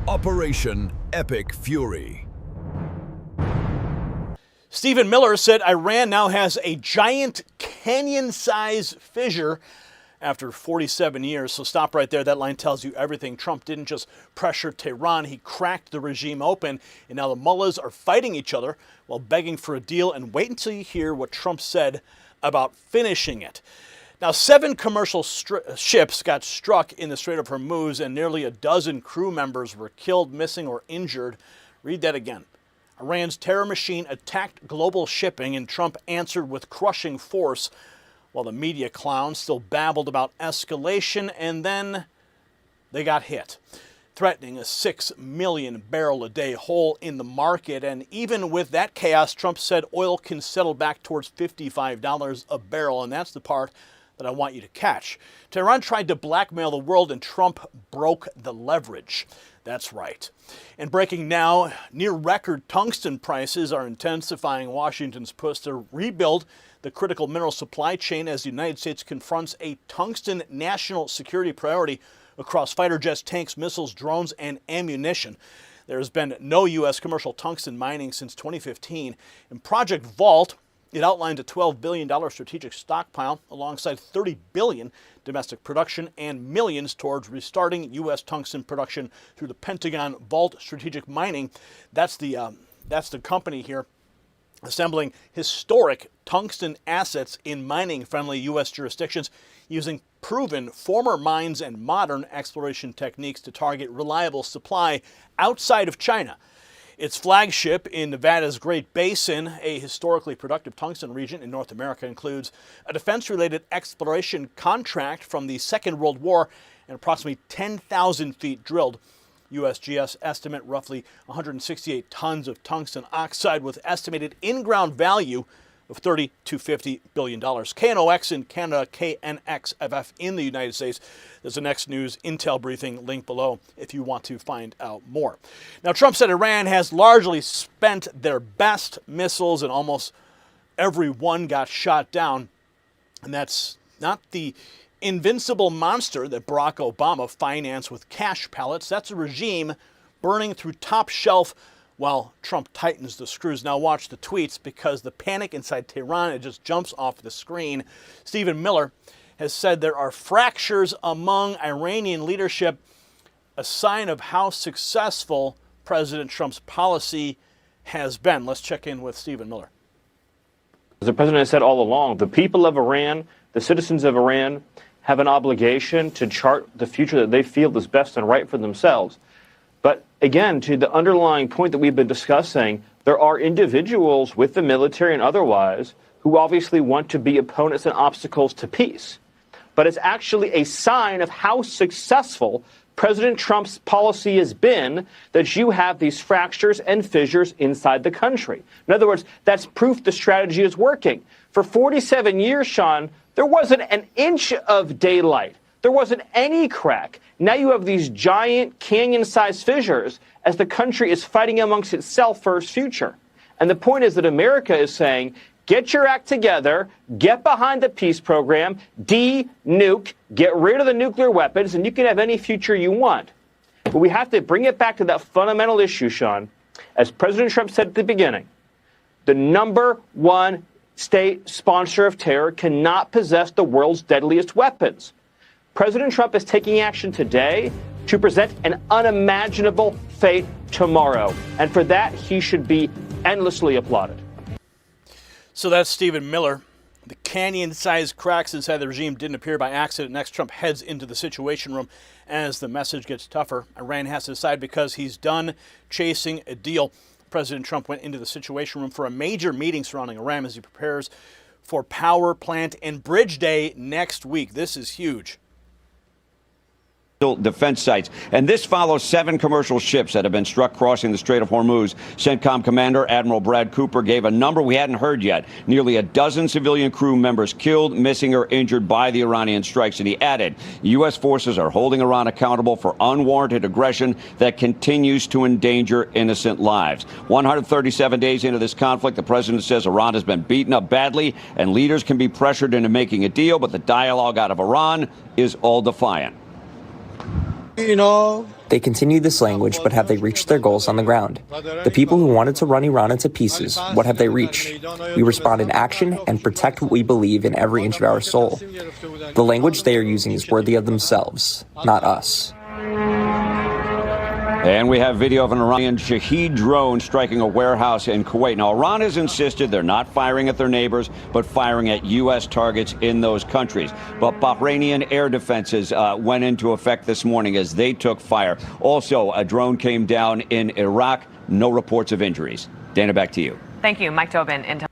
Operation Epic Fury. Stephen Miller said Iran now has a giant canyon-sized fissure after 47 years. So stop right there. That line tells you everything. Trump didn't just pressure Tehran. He cracked the regime open. And now the mullahs are fighting each other while begging for a deal. And wait until you hear what Trump said about finishing it. Now, 7 commercial ships got struck in the Strait of Hormuz, and nearly a dozen crew members were killed, missing, or injured. Read that again. Iran's terror machine attacked global shipping, and Trump answered with crushing force, while the media clowns still babbled about escalation, and then they got hit, threatening a 6 million barrel a day hole in the market. And even with that chaos, Trump said oil can settle back towards $55 a barrel, and that's the part that I want you to catch. Tehran tried to blackmail the world, and Trump broke the leverage. That's right. And breaking now, near record tungsten prices are intensifying Washington's push to rebuild the critical mineral supply chain as the United States confronts a tungsten national security priority across fighter jets, tanks, missiles, drones, and ammunition. There has been no U.S. commercial tungsten mining since 2015. In Project Vault, it outlined a $12 billion strategic stockpile alongside $30 billion domestic production and millions towards restarting U.S. tungsten production through the Pentagon Vault Strategic Mining. That's the company here assembling historic tungsten assets in mining-friendly U.S. jurisdictions using proven former mines and modern exploration techniques to target reliable supply outside of China. Its flagship in Nevada's Great Basin, a historically productive tungsten region in North America, includes a defense-related exploration contract from the Second World War and approximately 10,000 feet drilled. USGS estimate roughly 168 tons of tungsten oxide with estimated in-ground value of $30 to $50 billion. KNOX in Canada, KNXFF in the United States. There's a Next News Intel briefing link below if you want to find out more. Now, Trump said Iran has largely spent their best missiles and almost every one got shot down. And that's not the invincible monster that Barack Obama financed with cash pallets. That's a regime burning through top shelf while Trump tightens the screws. Now watch the tweets, because the panic inside Tehran, it just jumps off the screen. Stephen Miller has said there are fractures among Iranian leadership, a sign of how successful President Trump's policy has been. Let's check in with Stephen Miller. As the president has said all along, the people of Iran, the citizens of Iran, have an obligation to chart the future that they feel is best and right for themselves. But again, to the underlying point that we've been discussing, there are individuals with the military and otherwise who obviously want to be opponents and obstacles to peace. But it's actually a sign of how successful President Trump's policy has been that you have these fractures and fissures inside the country. In other words, that's proof the strategy is working. For 47 years, Sean, there wasn't an inch of daylight. There wasn't any crack. Now you have these giant canyon-sized fissures as the country is fighting amongst itself for its future. And the point is that America is saying, get your act together, get behind the peace program, de-nuke, get rid of the nuclear weapons, and you can have any future you want. But we have to bring it back to that fundamental issue, Sean. As President Trump said at the beginning, the number one state sponsor of terror cannot possess the world's deadliest weapons. President Trump is taking action today to present an unimaginable fate tomorrow. And for that, he should be endlessly applauded. So that's Stephen Miller. The canyon-sized cracks inside the regime didn't appear by accident. Next, Trump heads into the Situation Room as the message gets tougher. Iran has to decide because he's done chasing a deal. President Trump went into the Situation Room for a major meeting surrounding Iran as he prepares for power plant and bridge day next week. This is huge. Defense sites. And this follows 7 commercial ships that have been struck crossing the Strait of Hormuz. CENTCOM Commander Admiral Brad Cooper gave a number we hadn't heard yet. Nearly a dozen civilian crew members killed, missing, or injured by the Iranian strikes. And he added, U.S. forces are holding Iran accountable for unwarranted aggression that continues to endanger innocent lives. 137 days into this conflict, the president says Iran has been beaten up badly and leaders can be pressured into making a deal, but the dialogue out of Iran is all defiant. They continue this language, but have they reached their goals on the ground? The people who wanted to run Iran into pieces, what have they reached? We respond in action and protect what we believe in every inch of our soul. The language they are using is worthy of themselves, not us. And we have video of an Iranian Shahed drone striking a warehouse in Kuwait. Now, Iran has insisted they're not firing at their neighbors, but firing at U.S. targets in those countries. But Bahrainian air defenses went into effect this morning as they took fire. Also, a drone came down in Iraq. No reports of injuries. Dana, back to you. Thank you, Mike Tobin.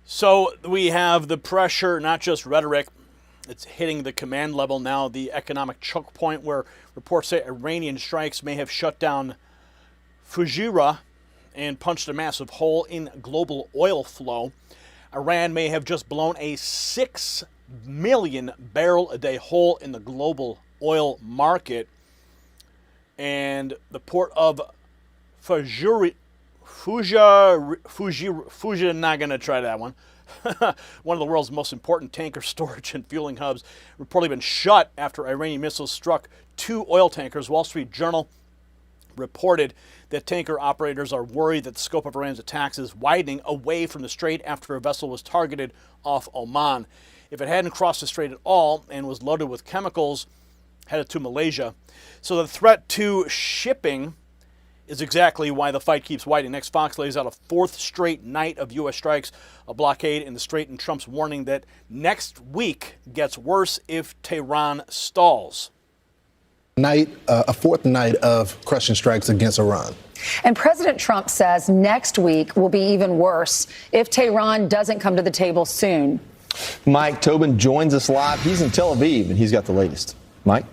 So we have the pressure, not just rhetoric. It's hitting the command level now, the economic choke point where reports say Iranian strikes may have shut down Fissures and punched a massive hole in global oil flow. Iran may have just blown a 6 million barrel a day hole in the global oil market. And the port of Fissures, not going to try that one. One of the world's most important tanker storage and fueling hubs, reportedly been shut after Iranian missiles struck 2 oil tankers. Wall Street Journal reported that tanker operators are worried that the scope of Iran's attacks is widening away from the strait after a vessel was targeted off Oman. If it hadn't crossed the strait at all and was loaded with chemicals, headed to Malaysia. So the threat to shipping is exactly why the fight keeps widening. Next, Fox lays out a 4th straight night of U.S. strikes, a blockade in the strait, and Trump's warning that next week gets worse if Tehran stalls. A 4th night of crushing strikes against Iran. And President Trump says next week will be even worse if Tehran doesn't come to the table soon. Mike Tobin joins us live. He's in Tel Aviv, and he's got the latest. Mike?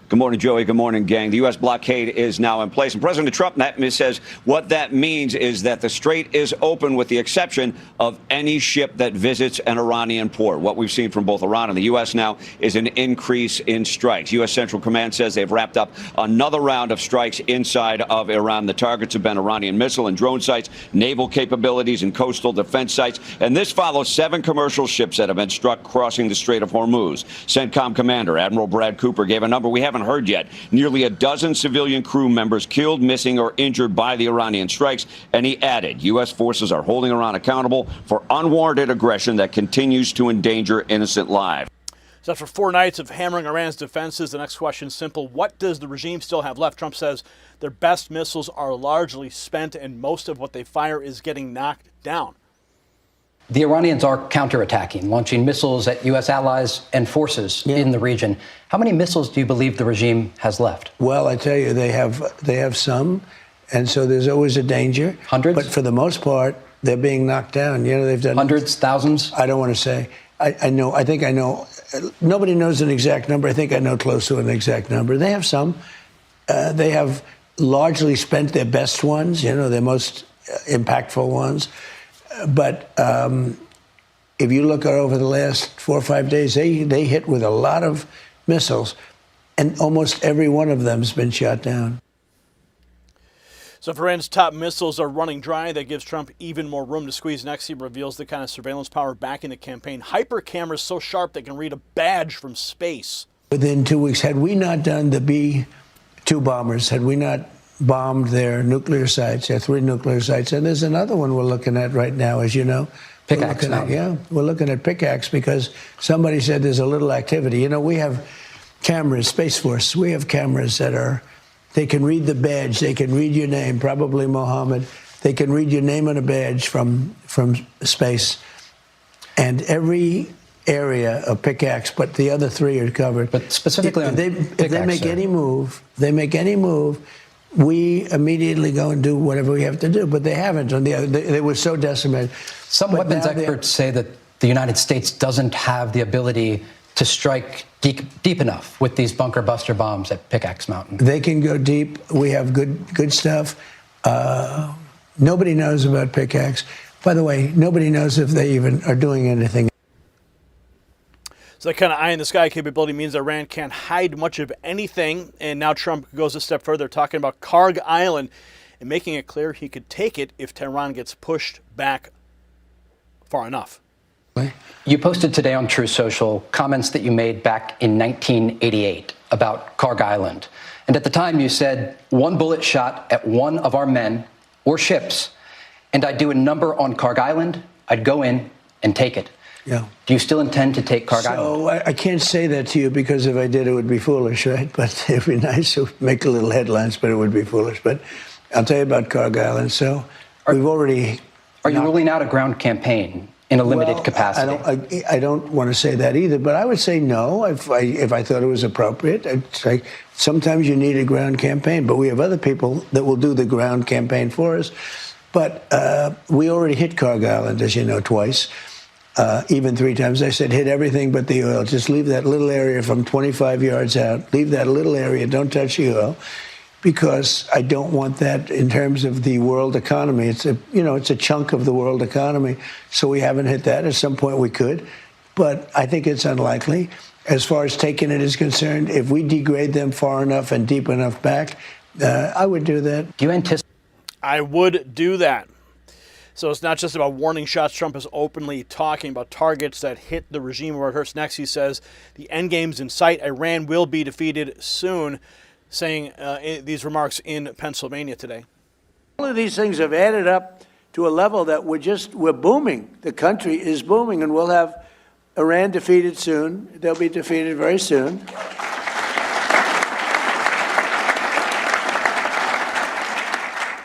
Good morning, Joey. Good morning, gang. The U.S. blockade is now in place. And President Trump says what that means is that the strait is open with the exception of any ship that visits an Iranian port. What we've seen from both Iran and the U.S. now is an increase in strikes. U.S. Central Command says they've wrapped up another round of strikes inside of Iran. The targets have been Iranian missile and drone sites, naval capabilities, and coastal defense sites. And this follows 7 commercial ships that have been struck crossing the Strait of Hormuz. CENTCOM Commander Admiral Brad Cooper gave a number we haven't heard yet. Nearly a dozen civilian crew members killed, missing, or injured by the Iranian strikes. And he added, U.S. forces are holding Iran accountable for unwarranted aggression that continues to endanger innocent lives. So after 4 nights of hammering Iran's defenses, the next question is simple. What does the regime still have left? Trump says their best missiles are largely spent and most of what they fire is getting knocked down. The Iranians are counterattacking, launching missiles at U.S. allies and forces in the region. How many missiles do you believe the regime has left? Well, I tell you, they have some, and so there's always a danger. Hundreds? But for the most part, they're being knocked down. You know, they've done hundreds, thousands? I don't want to say. I know. I think I know. Nobody knows an exact number. I think I know close to an exact number. They have some. They have largely spent their best ones. You know, their most impactful ones. But if you look over the last 4 or 5 days, they hit with a lot of missiles, and almost every one of them has been shot down. So if Iran's top missiles are running dry, that gives Trump even more room to squeeze. Next, he reveals the kind of surveillance power backing the campaign. Hyper cameras so sharp they can read a badge from space. Within 2 weeks, had we not done the B-2 bombers, had we not bombed their nuclear sites, their 3 nuclear sites, and there's another one we're looking at right now, as you know. Pickaxe Mountain. We're looking at Pickaxe because somebody said there's a little activity. You know, we have cameras, Space Force, we have cameras that they can read the badge, they can read your name, probably Mohammed, they can read your name on a badge from space. And every area of Pickaxe, but the other 3 are covered. But specifically on if they make any move, we immediately go and do whatever we have to do. But they haven't. They were so decimated. Some weapons experts say that the United States doesn't have the ability to strike deep enough with these bunker buster bombs at Pickaxe Mountain. They can go deep. We have good stuff. Nobody knows about Pickaxe. By the way, nobody knows if they even are doing anything. So that kind of eye-in-the-sky capability means Iran can't hide much of anything. And now Trump goes a step further, talking about Karg Island and making it clear he could take it if Tehran gets pushed back far enough. You posted today on True Social comments that you made back in 1988. about Karg Island. And at the time you said one bullet shot at one of our men or ships, and I'd do a number on Karg Island, I'd go in and take it. Yeah. Do you still intend to take Karg Island? So I can't say that to you because if I did, it would be foolish, right? But it'd be nice to make a little headlines, but it would be foolish. But I'll tell you about Karg Island. So we've already... Are you ruling out a ground campaign in a limited capacity? I don't want to say that either, but I would say no if I thought it was appropriate. I'd say sometimes you need a ground campaign, but we have other people that will do the ground campaign for us. But we already hit Karg Island, as you know, twice. Even 3 times. I said, hit everything but the oil. Just leave that little area from 25 yards out. Leave that little area. Don't touch the oil. Because I don't want that in terms of the world economy. It's a chunk of the world economy. So we haven't hit that. At some point we could. But I think it's unlikely. As far as taking it is concerned, if we degrade them far enough and deep enough back, I would do that. Do you anticipate? I would do that. So it's not just about warning shots. Trump is openly talking about targets that hit the regime where it hurts next. He says the endgame's in sight. Iran will be defeated soon, saying these remarks in Pennsylvania today. All of these things have added up to a level that we're booming. The country is booming, and we'll have Iran defeated soon. They'll be defeated very soon.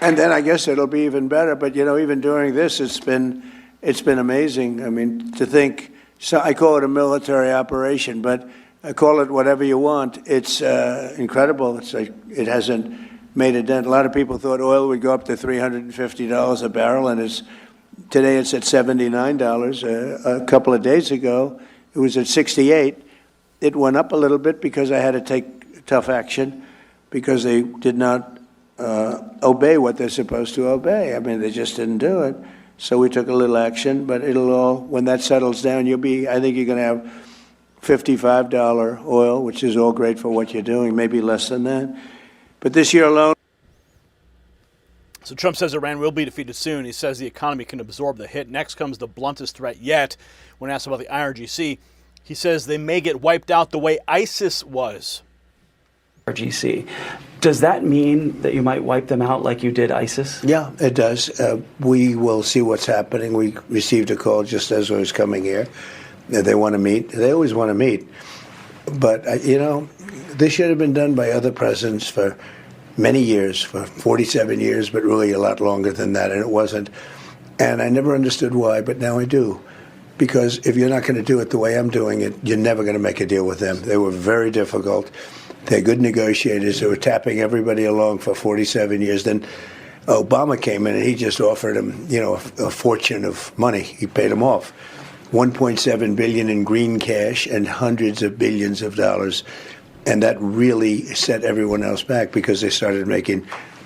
And then I guess it'll be even better. But, even during this, it's been amazing. I mean, to think, so I call it a military operation, but call it whatever you want. It's incredible. It's like it hasn't made a dent. A lot of people thought oil would go up to $350 a barrel, and today it's at $79. A couple of days ago, it was at $68. It went up a little bit because I had to take tough action because they did not obey what they're supposed to obey. I mean, they just didn't do it. So we took a little action, but when that settles down, I think you're going to have $55 oil, which is all great for what you're doing, maybe less than that. But this year alone. So Trump says Iran will be defeated soon. He says the economy can absorb the hit. Next comes the bluntest threat yet. When asked about the IRGC, he says they may get wiped out the way ISIS was. IRGC. Does that mean that you might wipe them out like you did ISIS? Yeah, it does. We will see what's happening. We received a call just as I was coming here. They want to meet. They always want to meet. But, this should have been done by other presidents for many years, for 47 years, but really a lot longer than that, and it wasn't. And I never understood why, but now I do. Because if you're not going to do it the way I'm doing it, you're never going to make a deal with them. They were very difficult. They're good negotiators. They were tapping everybody along for 47 years. Then Obama came in and he just offered them, a fortune of money. He paid them off. $1.7 billion in green cash and hundreds of billions of dollars. And that really set everyone else back because they started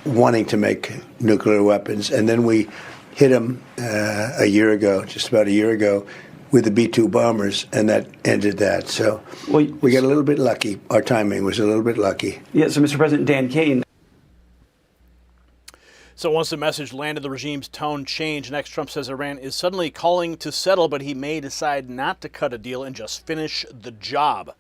wanting to make nuclear weapons. And then we hit them just about a year ago, with the B-2 bombers, and that ended that. So we got a little bit lucky. Our timing was a little bit lucky. Yeah, so Mr. President, Dan Kane. So once the message landed, the regime's tone changed. Next, Trump says Iran is suddenly calling to settle, but he may decide not to cut a deal and just finish the job.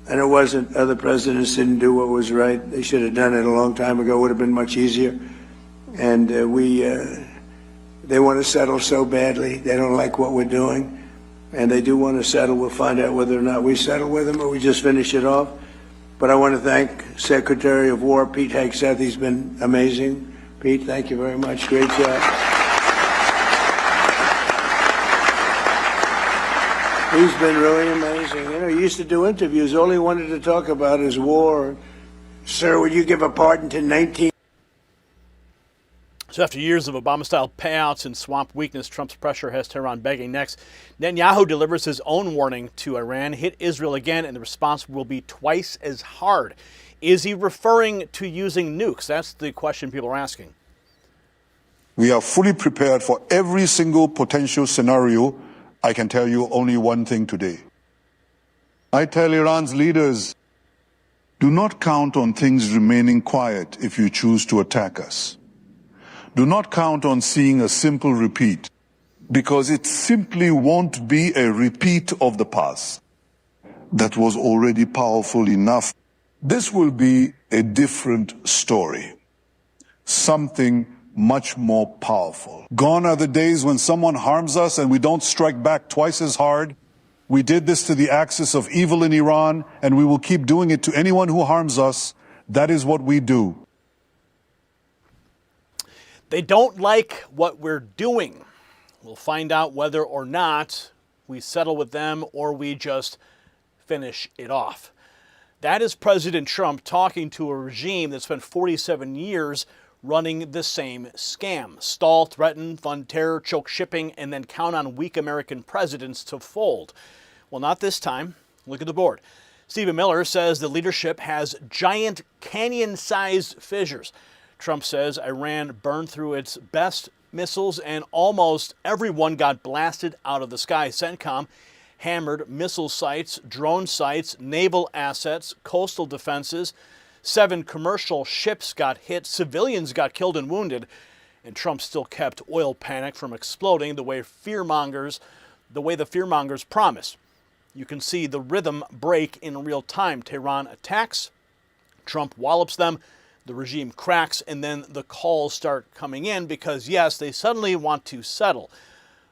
And it wasn't, other presidents didn't do what was right. They should have done it a long time ago. It would have been much easier. And they want to settle so badly. They don't like what we're doing. And they do want to settle. We'll find out whether or not we settle with them or we just finish it off. But I want to thank Secretary of War Pete Hegseth. He's been amazing. Pete, thank you very much. Great job. He's been really amazing. He used to do interviews. All he wanted to talk about is war. Sir, would you give a pardon to 19... So after years of Obama-style payouts and swamp weakness, Trump's pressure has Tehran begging next. Netanyahu delivers his own warning to Iran, hit Israel again, and the response will be twice as hard. Is he referring to using nukes? That's the question people are asking. We are fully prepared for every single potential scenario. I can tell you only one thing today. I tell Iran's leaders, do not count on things remaining quiet if you choose to attack us. Do not count on seeing a simple repeat, because it simply won't be a repeat of the past that was already powerful enough This will be a different story. Something much more powerful. Gone are the days when someone harms us and we don't strike back twice as hard. We did this to the axis of evil in Iran, and we will keep doing it to anyone who harms us. That is what we do. They don't like what we're doing. We'll find out whether or not we settle with them or we just finish it off. That is President Trump talking to a regime that spent 47 years running the same scam. Stall, threaten, fund terror, choke shipping, and then count on weak American presidents to fold. Well, not this time. Look at the board. Stephen Miller says the leadership has giant canyon-sized fissures. Trump says Iran burned through its best missiles and almost everyone got blasted out of the sky. CENTCOM hammered missile sites, drone sites, naval assets, coastal defenses. 7 commercial ships got hit, civilians got killed and wounded, and Trump still kept oil panic from exploding the way the fearmongers promised. You can see the rhythm break in real time. Tehran attacks, Trump wallops them, the regime cracks, and then the calls start coming in because, yes, they suddenly want to settle.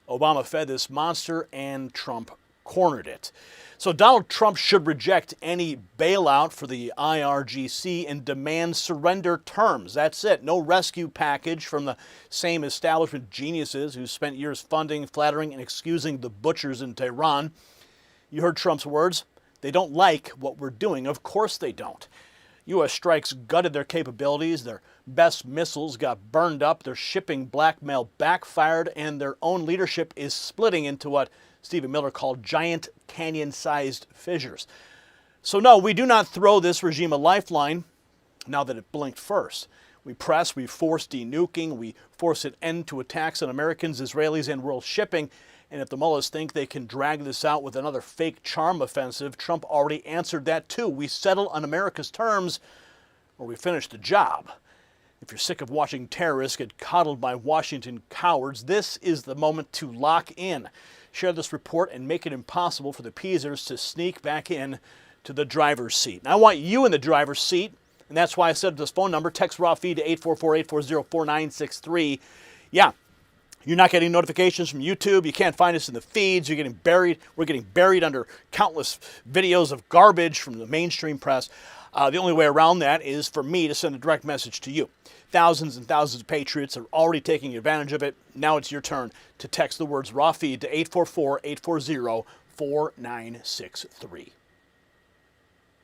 Obama fed this monster and Trump cornered it. So Donald Trump should reject any bailout for the IRGC and demand surrender terms. That's it. No rescue package from the same establishment geniuses who spent years funding, flattering, and excusing the butchers in Tehran. You heard Trump's words. They don't like what we're doing. Of course they don't. U.S. strikes gutted their capabilities, their best missiles got burned up, their shipping blackmail backfired, and their own leadership is splitting into what Stephen Miller called giant canyon-sized fissures. So no, we do not throw this regime a lifeline now that it blinked first. We press, we force denuking, we force an end to attacks on Americans, Israelis, and world shipping. And if the mullahs think they can drag this out with another fake charm offensive, Trump already answered that too. We settle on America's terms or we finish the job. If you're sick of watching terrorists get coddled by Washington cowards, this is the moment to lock in. Share this report and make it impossible for the appeasers to sneak back in to the driver's seat. And I want you in the driver's seat, and that's why I set up this phone number. Text raw feed to 844-840-4963. Yeah. You're not getting notifications from YouTube. You can't find us in the feeds. You're getting buried. We're getting buried under countless videos of garbage from the mainstream press. The only way around that is for me to send a direct message to you. Thousands and thousands of patriots are already taking advantage of it. Now it's your turn to text the words raw feed to 844-840-4963.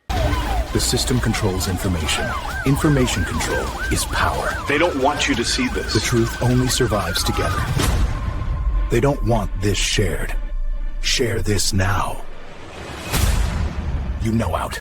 The system controls information. Information control is power. They don't want you to see this. The truth only survives together. They don't want this shared. Share this now. You know out.